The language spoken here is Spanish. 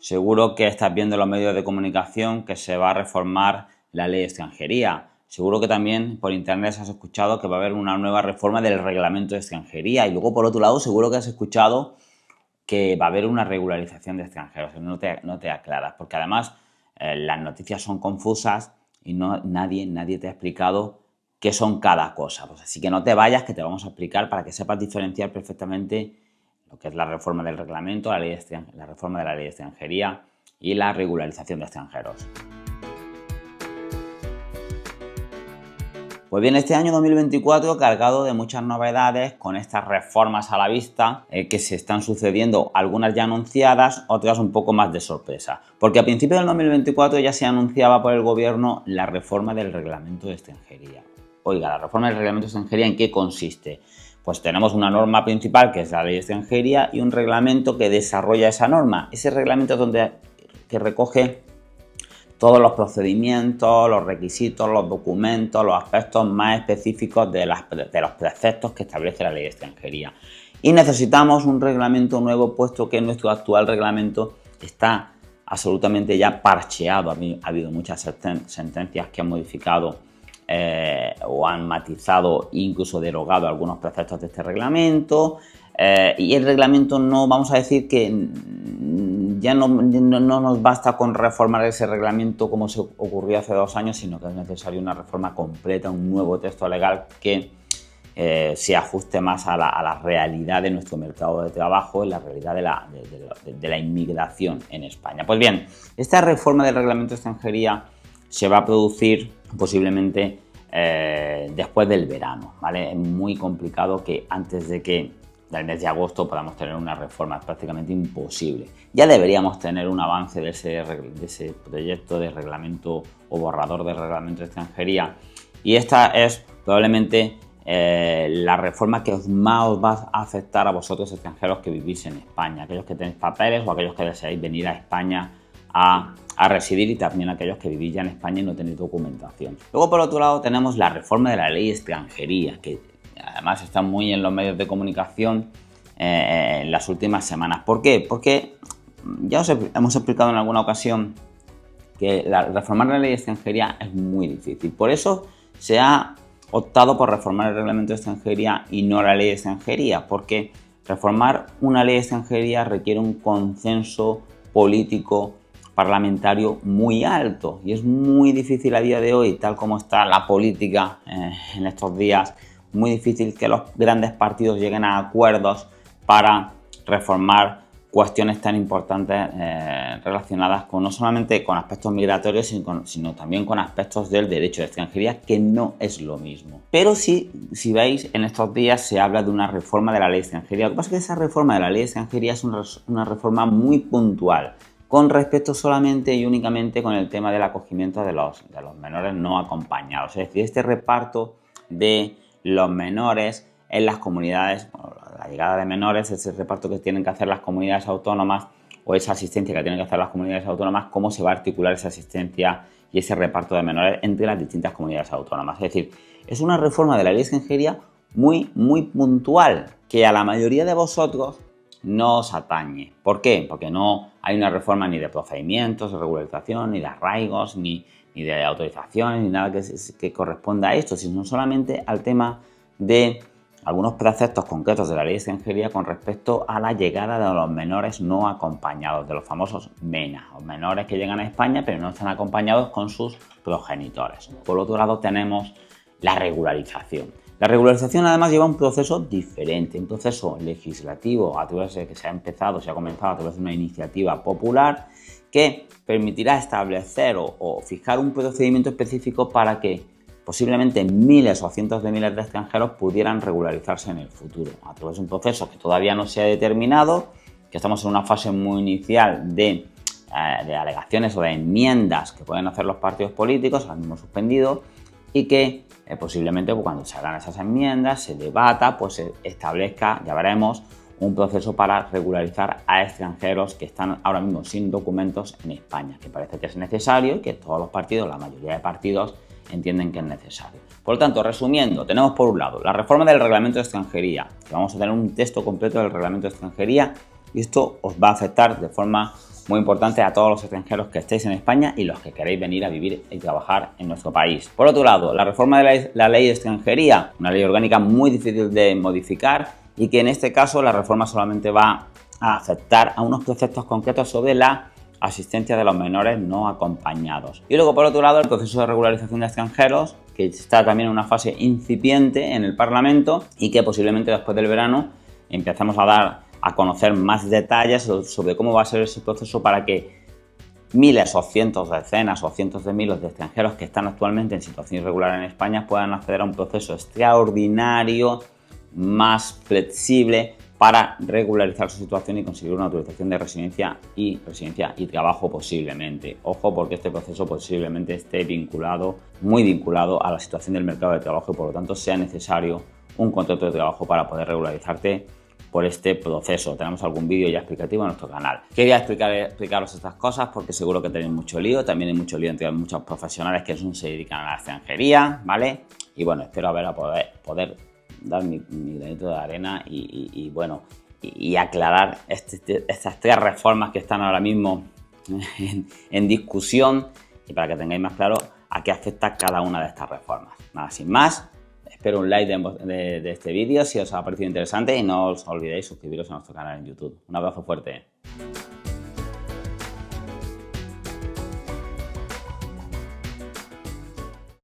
seguro que estás viendo en los medios de comunicación que se va a reformar la ley de extranjería. Seguro que también por internet has escuchado que va a haber una nueva reforma del reglamento de extranjería. Y luego, por otro lado, seguro que has escuchado que va a haber una regularización de extranjeros. No te aclaras, porque además las noticias son confusas y nadie te ha explicado qué son cada cosa. Pues así que no te vayas, que te vamos a explicar para que sepas diferenciar perfectamente lo que es la reforma del reglamento, la reforma de la ley de extranjería y la regularización de extranjeros. Pues bien, este año 2024 cargado de muchas novedades con estas reformas a la vista que se están sucediendo, algunas ya anunciadas, otras un poco más de sorpresa. Porque a principios del 2024 ya se anunciaba por el gobierno la reforma del reglamento de extranjería. Oiga, ¿la reforma del reglamento de extranjería en qué consiste? Pues tenemos una norma principal que es la ley de extranjería y un reglamento que desarrolla esa norma. Ese reglamento es que recoge todos los procedimientos, los requisitos, los documentos, los aspectos más específicos de los preceptos que establece la ley de extranjería. Y necesitamos un reglamento nuevo, puesto que nuestro actual reglamento está absolutamente ya parcheado. Ha habido muchas sentencias que han modificado o han matizado e incluso derogado algunos preceptos de este reglamento. Y el reglamento no, vamos a decir que ya no nos basta con reformar ese reglamento como se ocurrió hace 2 años, sino que es necesaria una reforma completa, un nuevo texto legal que se ajuste más a la realidad de nuestro mercado de trabajo y la realidad de la inmigración en España. Pues bien, esta reforma del reglamento de extranjería se va a producir posiblemente después del verano, ¿vale? Es muy complicado que antes del mes de agosto podamos tener una reforma, es prácticamente imposible. Ya deberíamos tener un avance de ese proyecto de reglamento o borrador de reglamento de extranjería, y esta es probablemente la reforma que más os va a afectar a vosotros extranjeros que vivís en España, aquellos que tenéis papeles o aquellos que deseáis venir a España a residir, y también aquellos que vivís ya en España y no tenéis documentación. Luego, por otro lado, tenemos la reforma de la ley de extranjería, que además está muy en los medios de comunicación en las últimas semanas. ¿Por qué? Porque ya hemos explicado en alguna ocasión que reformar la ley de extranjería es muy difícil. Por eso se ha optado por reformar el reglamento de extranjería y no la ley de extranjería, porque reformar una ley de extranjería requiere un consenso político parlamentario muy alto, y es muy difícil a día de hoy, tal como está la política en estos días, muy difícil que los grandes partidos lleguen a acuerdos para reformar cuestiones tan importantes relacionadas no solamente con aspectos migratorios, sino también con aspectos del derecho de extranjería, que no es lo mismo. Pero si veis, en estos días se habla de una reforma de la ley de extranjería. Lo que pasa es que esa reforma de la ley de extranjería es una reforma muy puntual, con respecto solamente y únicamente con el tema del acogimiento de los menores no acompañados. Es decir, este reparto de los menores en las comunidades, la llegada de menores, ese reparto que tienen que hacer las comunidades autónomas, o esa asistencia que tienen que hacer las comunidades autónomas, cómo se va a articular esa asistencia y ese reparto de menores entre las distintas comunidades autónomas. Es decir, es una reforma de la ley de extranjería muy, muy puntual, que a la mayoría de vosotros no os atañe. ¿Por qué? Porque no hay una reforma ni de procedimientos, de regularización, ni de arraigos, ni de autorizaciones, ni nada que corresponda a esto, sino solamente al tema de algunos preceptos concretos de la ley de extranjería con respecto a la llegada de los menores no acompañados, de los famosos MENA, o menores que llegan a España pero no están acompañados con sus progenitores. Por otro lado, tenemos la regularización. La regularización además lleva un proceso diferente, un proceso legislativo a través de que se ha comenzado a través de una iniciativa popular que permitirá establecer o fijar un procedimiento específico para que posiblemente miles o cientos de miles de extranjeros pudieran regularizarse en el futuro, a través de un proceso que todavía no se ha determinado, que estamos en una fase muy inicial de alegaciones o de enmiendas que pueden hacer los partidos políticos, al mismo suspendido, y que posiblemente cuando se hagan esas enmiendas, se debata, pues se establezca, ya veremos, un proceso para regularizar a extranjeros que están ahora mismo sin documentos en España, que parece que es necesario y que todos los partidos, la mayoría de partidos, entienden que es necesario. Por lo tanto, resumiendo, tenemos por un lado la reforma del reglamento de extranjería, que vamos a tener un texto completo del reglamento de extranjería, y esto os va a afectar de forma muy importante a todos los extranjeros que estéis en España y los que queréis venir a vivir y trabajar en nuestro país. Por otro lado, la reforma de la ley de extranjería, una ley orgánica muy difícil de modificar y que en este caso la reforma solamente va a afectar a unos preceptos concretos sobre la asistencia de los menores no acompañados. Y luego, por otro lado, el proceso de regularización de extranjeros, que está también en una fase incipiente en el Parlamento y que posiblemente después del verano empezamos a dar a conocer más detalles sobre cómo va a ser ese proceso para que miles o cientos, decenas o cientos de miles de extranjeros que están actualmente en situación irregular en España puedan acceder a un proceso extraordinario, más flexible, para regularizar su situación y conseguir una autorización de residencia y trabajo posiblemente. Ojo, porque este proceso posiblemente esté muy vinculado a la situación del mercado de trabajo y por lo tanto sea necesario un contrato de trabajo para poder regularizarte por este proceso. Tenemos algún vídeo ya explicativo en nuestro canal. Quería explicaros estas cosas porque seguro que tenéis mucho lío. También hay mucho lío entre muchos profesionales que se dedican a la extranjería, ¿vale? Y bueno, espero poder dar mi granito de arena y aclarar estas 3 reformas que están ahora mismo en discusión y para que tengáis más claro a qué afecta cada una de estas reformas. Nada, sin más, espero un like de este vídeo si os ha parecido interesante y no os olvidéis suscribiros a nuestro canal en YouTube. Un abrazo fuerte.